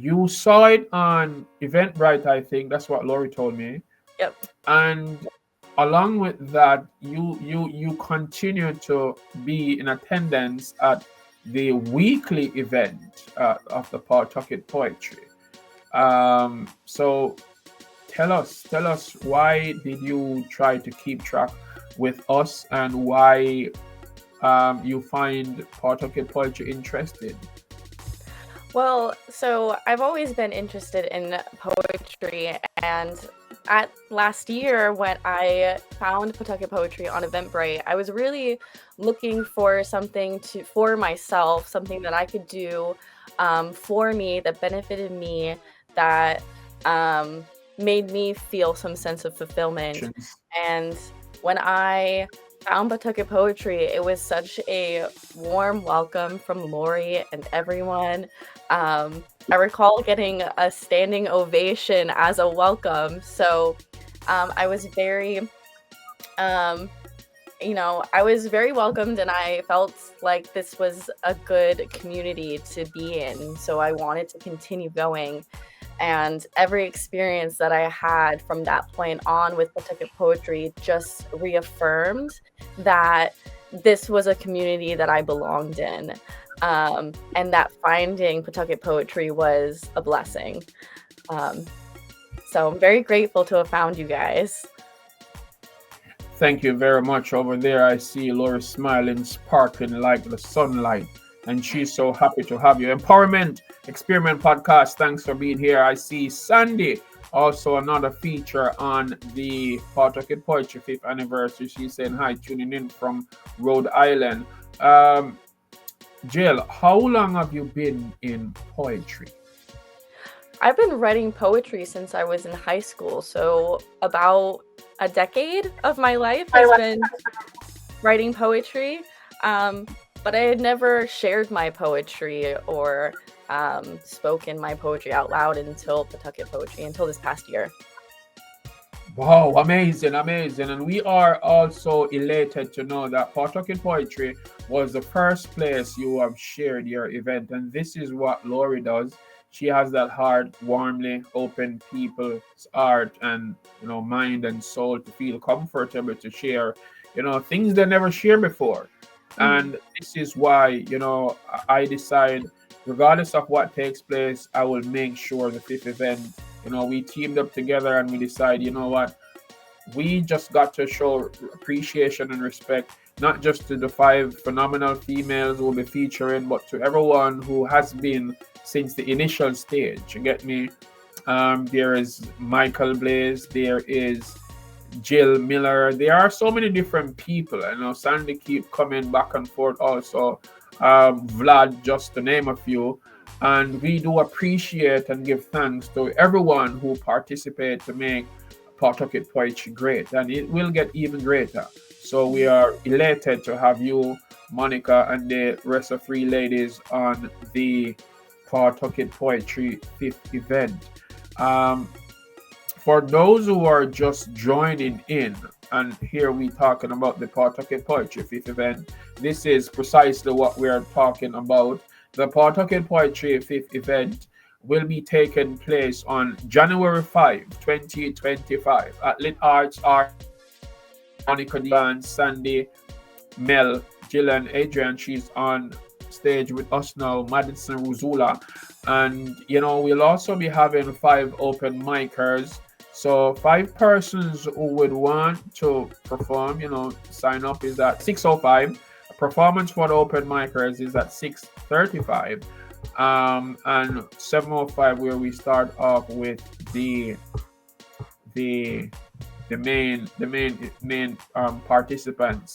you saw it on Eventbrite, I think that's what Lori told me, Yep. and along with that, you continue to be in attendance at the weekly event of the Pawtucket Poetry. So tell us why did you try to keep track with us, and why you find Pawtucket Poetry interesting? Well, so I've always been interested in poetry, and at last year when I found Pawtucket Poetry on Eventbrite, I was really looking for something to for myself, something that I could do for me that benefited me, that made me feel some sense of fulfillment. And when I found Pawtucket Poetry, it was such a warm welcome from Lori and everyone. I recall getting a standing ovation as a welcome. So I was very, um, I was very welcomed, and I felt like this was a good community to be in. So I wanted to continue going. And every experience that I had from that point on with Pawtucket Poetry just reaffirmed that this was a community that I belonged in, and that finding Pawtucket Poetry was a blessing. Um, so I'm very grateful to have found you guys. Thank you very much. Over there, I see Laura smiling, sparkling like the sunlight, and she's so happy to have you. Empowerment Experiment Podcast, thanks for being here. I see Sandy, also another feature on the Pawtucket Poetry 5th anniversary. She's saying hi, tuning in from Rhode Island. Jill, how long have you been in poetry? I've been writing poetry since I was in high school, so about a decade of my life has been writing poetry. But I had never shared my poetry or spoken my poetry out loud until Pawtucket Poetry, until this past year. Wow, amazing, amazing. And we are also elated to know that Pawtucket Poetry was the first place you have shared your event. And this is what Lori does. She has that heart, warmly open people's heart and mind and soul to feel comfortable to share, things they never shared before. And this is why, I decide, regardless of what takes place, I will make sure the 5th event, we teamed up together and we decide, what, we just got to show appreciation and respect, not just to the 5 phenomenal females we'll be featuring, but to everyone who has been since the initial stage. You get me? There is Michael Blaze, there is Jill Miller. There are so many different people. I know Sandy keep coming back and forth also. Vlad, just to name a few. And we do appreciate and give thanks to everyone who participated to make Pawtucket Poetry great. And it will get even greater. So we are elated to have you, Monica, and the rest of 3 ladies on the Pawtucket Poetry 5th event. For those who are just joining in, and here we talking about the Pawtucket Poetry 5th event, this is precisely what we are talking about. The Pawtucket Poetry 5th event will be taking place on January 5, 2025 at Lit Arts Art. Monica Diane, Sandy, Mel, Jillian Adriena, she's on stage with us now, Madison Ruzula. And we'll also be having 5 open micers. So 5 persons who would want to perform, sign up is at 6:05. Performance for the open micers is at 6:35. And 7:05 where we start off with the main participants.